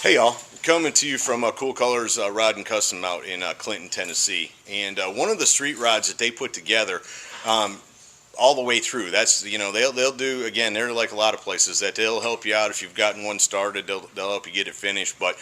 Hey y'all, coming to you from Kool Kolors Rod and Custom out in Clinton, Tennessee. And one of the street rods that they put together all the way through, that's, you know, they'll do, again, they're like a lot of places that they'll help you out if you've gotten one started, they'll help you get it finished. But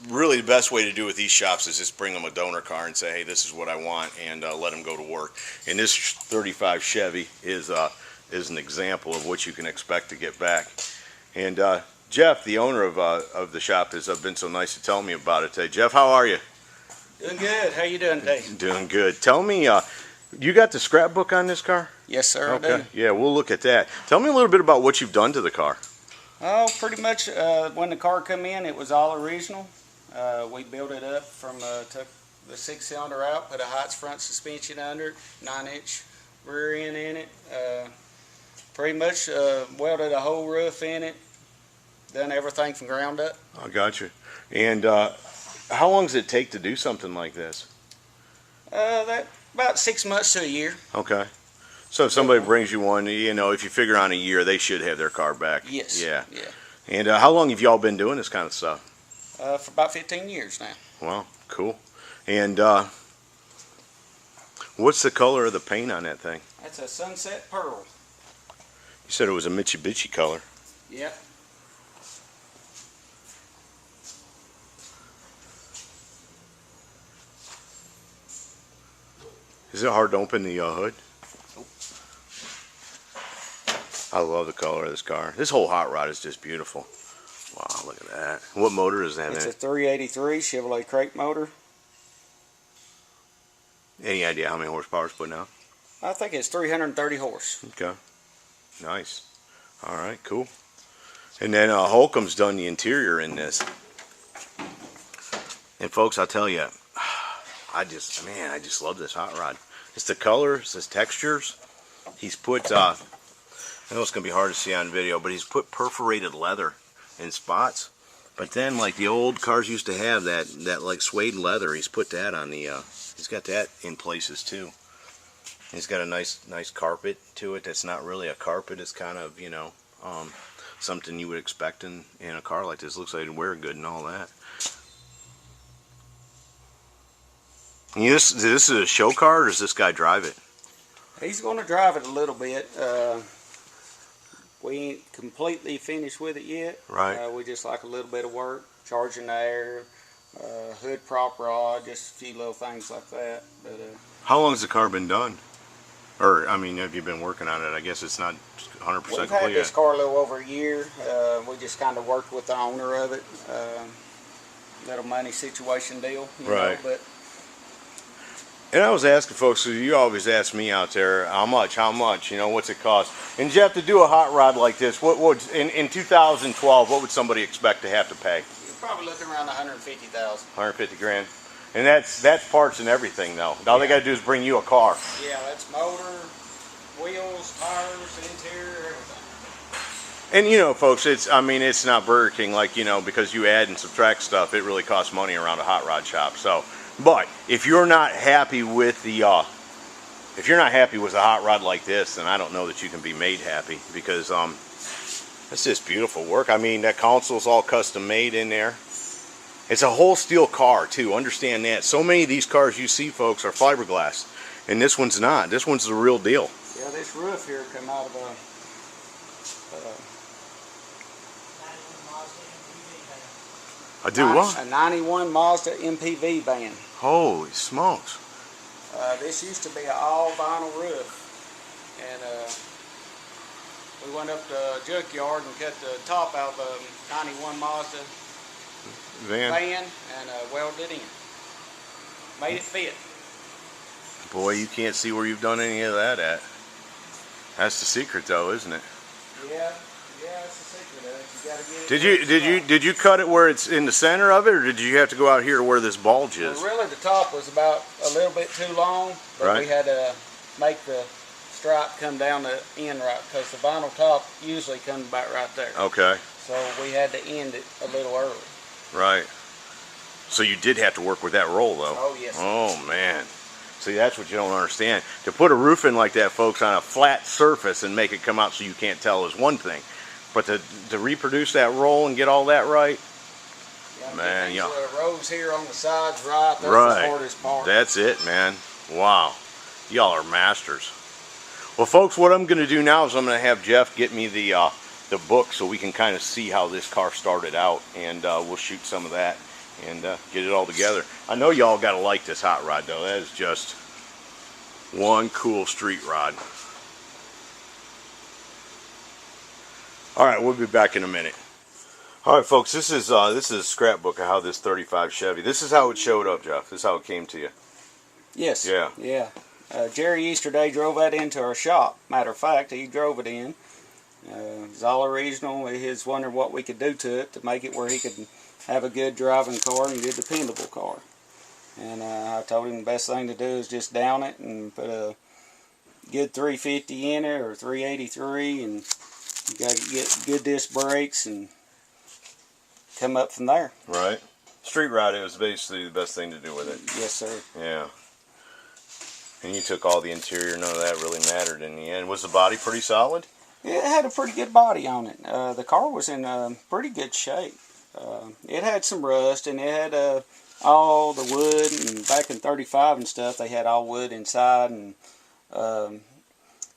really the best way to do with these shops is just bring them a donor car and say, hey, this is what I want, and let them go to work. And this 35 Chevy is an example of what you can expect to get back. And Jeff, the owner of the shop, has been so nice to tell me about it today. Jeff, how are you? Doing good. How you doing today? Doing good. Tell me, you got the scrapbook on this car? Yes, sir. Okay. I do. Yeah, we'll look at that. Tell me a little bit about what you've done to the car. Oh, pretty much when the car come in, it was all original. We built it up from took the 6-cylinder out, put a Heights front suspension under it, 9-inch rear end in it. Pretty much welded a whole roof in it. Done everything from ground up. I got you. And how long does it take to do something like this? That about 6 months to a year. Okay. So if somebody brings you one, you know, if you figure on a year, they should have their car back. Yes. Yeah. Yeah. And how long have y'all been doing this kind of stuff? For about 15 years now. Wow, cool. And what's the color of the paint on that thing? That's a sunset pearl. You said it was a Mitsubishi color. Yep. Is it hard to open the hood? Nope. I love the color of this car. This whole hot rod is just beautiful. Wow, look at that. What motor is that in? It's a 383 Chevrolet crate motor. Any idea how many horsepower it's putting out? I think it's 330 horse. Okay. Nice. All right, cool. And then Holcomb's done the interior in this. And folks, I'll tell you, I just love this hot rod. It's the colors, it's textures. He's put, I know it's going to be hard to see on video, but he's put perforated leather in spots. But then, like the old cars used to have, that like suede leather, he's put that on the, he's got that in places too. He's got a nice carpet to it that's not really a carpet. It's kind of, you know, something you would expect in a car like this. Looks like it'd wear good and all that. This is a show car, or does this guy drive it? He's going to drive it a little bit. We ain't completely finished with it yet. Right. We just like a little bit of work, charging the air, hood prop rod, just a few little things like that. But how long has the car been done? Or, I mean, have you been working on it? I guess it's not 100% complete we've had this yet. car a little over a year. We just kind of worked with the owner of it. Little money situation deal, you right. know, but and I was asking folks, so you always ask me out there, how much, you know, what's it cost? And Jeff, to do a hot rod like this, what would, in 2012, what would somebody expect to have to pay? you're probably looking around 150,000. 150 grand. And that's parts and everything though. All they got to do is bring you a car. Yeah, that's motor, wheels, tires, interior, everything. And you know, folks, it's not Burger King, like, you know, because you add and subtract stuff, it really costs money around a hot rod shop. So, but if you're not happy with the a hot rod like this, then I don't know that you can be made happy, because it's just beautiful work. I mean, that console's all custom made in there. It's a whole steel car too. Understand that. So many of these cars you see, folks, are fiberglass, and this one's not. This one's the real deal. Yeah, this roof here come out of a I do what? A 91 Mazda Mpv van. Holy smokes. This used to be an all vinyl roof, and we went up to the junkyard and cut the top out of a 91 Mazda van and welded it in. Made it fit. Boy, you can't see where you've done any of that at. That's the secret though, isn't it? Yeah, that's the secret of it. You gotta get it. Did you cut it where it's in the center of it, or did you have to go out here to where this bulge is? Well, really, the top was about a little bit too long, but right. We had to make the stripe come down the end right, because the vinyl top usually comes about right there. Okay. So we had to end it a little early. Right. So you did have to work with that roll, though. Oh, yes. Oh, man. See, that's what you don't understand. To put a roof in like that, folks, on a flat surface and make it come out so you can't tell is one thing. But to reproduce that roll and get all that right, Man, these, yeah. rows here on the sides, right? That's Right. the hardest part. That's it, man. Wow. Y'all are masters. Well, folks, what I'm going to do now is I'm going to have Jeff get me the book so we can kind of see how this car started out, and we'll shoot some of that and get it all together. I know y'all got to like this hot rod, though. That is just one cool street rod. All right, we'll be back in a minute. All right, folks, this is a scrapbook of how this 35 Chevy. This is how it showed up, Jeff. This is how it came to you. Yes. Yeah. Yeah. Jerry Easterday drove that into our shop. Matter of fact, he drove it in. It's all original. He was wondering what we could do to it to make it where he could have a good driving car and a good dependable car. And I told him the best thing to do is just down it and put a good 350 in it or 383, and you got to get good disc brakes and come up from there. Right. Street rod, it was basically the best thing to do with it. Yes, sir. Yeah. And you took all the interior, none of that really mattered in the end. Was the body pretty solid? It had a pretty good body on it. The car was in pretty good shape. It had some rust, and it had all the wood, and back in 35 and stuff, they had all wood inside, and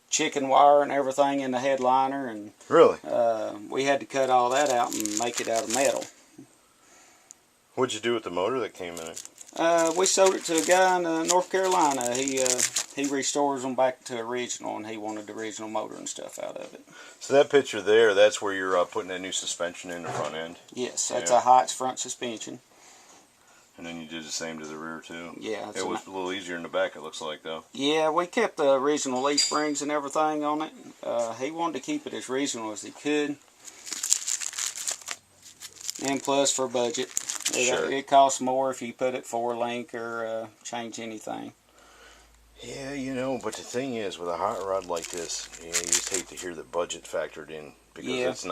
chicken wire and everything in the headliner, and Really? we had to cut all that out and make it out of metal. What'd you do with the motor that came in it? We sold it to a guy in North Carolina. He restores them back to original, and he wanted the original motor and stuff out of it. So that picture there, that's where you're putting that new suspension in the front end? Yes, that's Yeah. a Heights front suspension. And then you did the same to the rear too? Yeah. It was a little easier in the back, it looks like, though. Yeah, we kept the original leaf springs and everything on it. He wanted to keep it as original as he could. And plus for budget. Sure. It costs more if you put it 4-link or change anything. Yeah, you know, but the thing is, with a hot rod like this, you just hate to hear the budget factored in, because Yeah. it's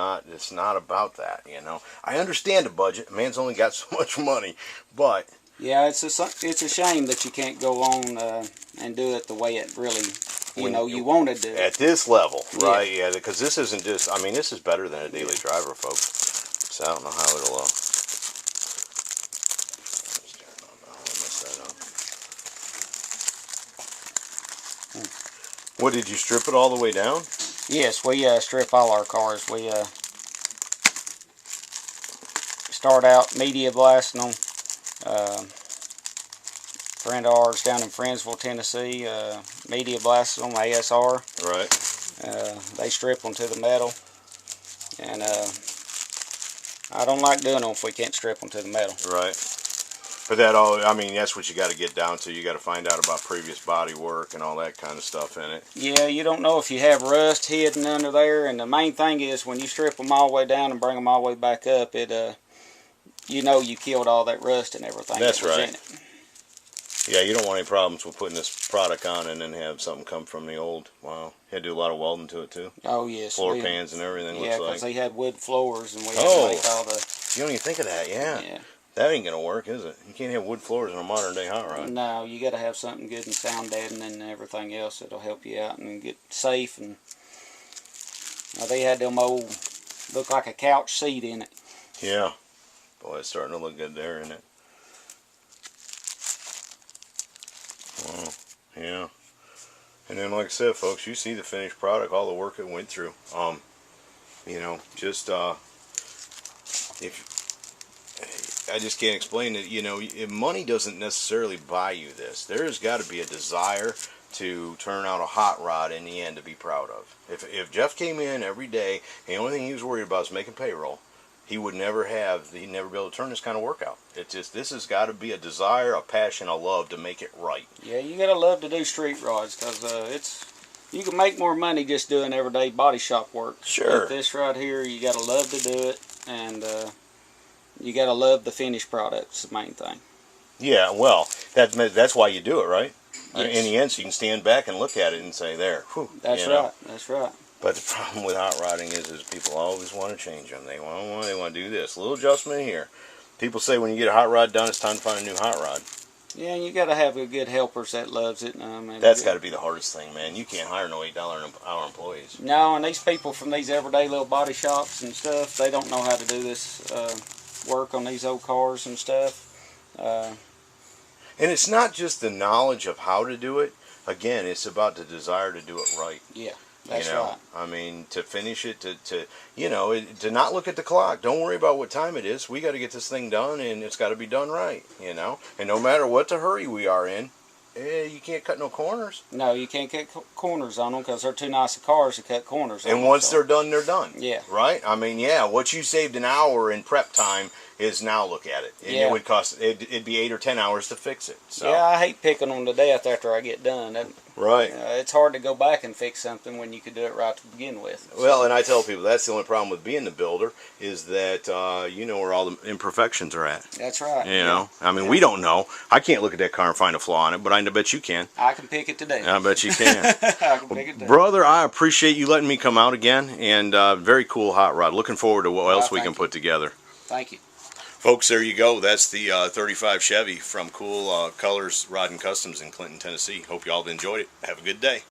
not about that, you know. I understand the budget. Man's only got so much money, but Yeah, it's a shame that you can't go on and do it the way it really, you want to do it. at this level, Yeah. right? Yeah, because this isn't just, I mean, this is better than a daily driver, folks. So I don't know how it'll, What, did you strip it all the way down? Yes, we strip all our cars. We start out media blasting them. Friend of ours down in Friendsville, Tennessee, media blasted them, ASR. Right. They strip them to the metal. And I don't like doing them if we can't strip them to the metal. Right. But that all, I mean, that's what you got to get down to. You got to find out about previous body work and all that kind of stuff in it. Yeah, you don't know if you have rust hidden under there, and the main thing is when you strip them all the way down and bring them all the way back up, you know you killed all that rust and everything. That's that was right. in it. Yeah, you don't want any problems with putting this product on and then have something come from the old. Wow. You had to do a lot of welding to it too. Oh yes. Floor pans and everything, Yeah, looks because like. they had wood floors, and we had Oh. to make all the. You don't even think of that, yeah. Yeah. That ain't going to work, is it? You can't have wood floors in a modern day hot rod. No, you got to have something good and sound deadening and everything else that'll help you out and get safe. And they had them old, look like a couch seat in it. Yeah. Boy, it's starting to look good there, isn't it? Wow. Yeah. And then, like I said, folks, you see the finished product, all the work it went through. You know, just if I just can't explain it. You know, money doesn't necessarily buy you this. There's got to be a desire to turn out a hot rod in the end to be proud of. If Jeff came in every day, and the only thing he was worried about was making payroll, he'd never be able to turn this kind of work out. It's just, this has got to be a desire, a passion, a love to make it right. Yeah, you got to love to do street rods, because you can make more money just doing everyday body shop work. Sure. But this right here, you got to love to do it, and you got to love the finished product. It's the main thing. Yeah, well, that's why you do it, right? Yes. In the end, so you can stand back and look at it and say, there, whew. That's right. That's right. But the problem with hot rodding is people always want to change them. They want to do this. A little adjustment here. People say when you get a hot rod done, it's time to find a new hot rod. Yeah, and you got to have a good helpers that loves it. That's got to be the hardest thing, man. You can't hire no $8 an hour employees. No, and these people from these everyday little body shops and stuff, they don't know how to do this work on these old cars and stuff. And it's not just the knowledge of how to do it. Again, it's about the desire to do it right. Yeah, that's you know? right. I mean, to finish it, to not look at the clock. Don't worry about what time it is. We got to get this thing done, and it's got to be done right, And no matter what the hurry we are in, you can't cut no corners. No, you can't cut corners on them because they're too nice of cars to cut corners on. And once they're done, they're done. Yeah. Right? I mean, what you saved an hour in prep time is now look at it. And yeah. It would cost, it'd be 8 or 10 hours to fix it. So. Yeah, I hate picking them to death after I get done. Right. It's hard to go back and fix something when you could do it right to begin with. Well, and I tell people that's the only problem with being the builder is that you know where all the imperfections are at. That's right. You know, I mean, we don't know. I can't look at that car and find a flaw in it, but I bet you can. I can pick it today. I bet you can. I can pick it today. Brother, I appreciate you letting me come out again, and very cool hot rod. Looking forward to what else we can put together. Thank you. Folks, there you go. That's the 35 Chevy from Kool Kolors Rod and Customs in Clinton, Tennessee. Hope you all have enjoyed it. Have a good day.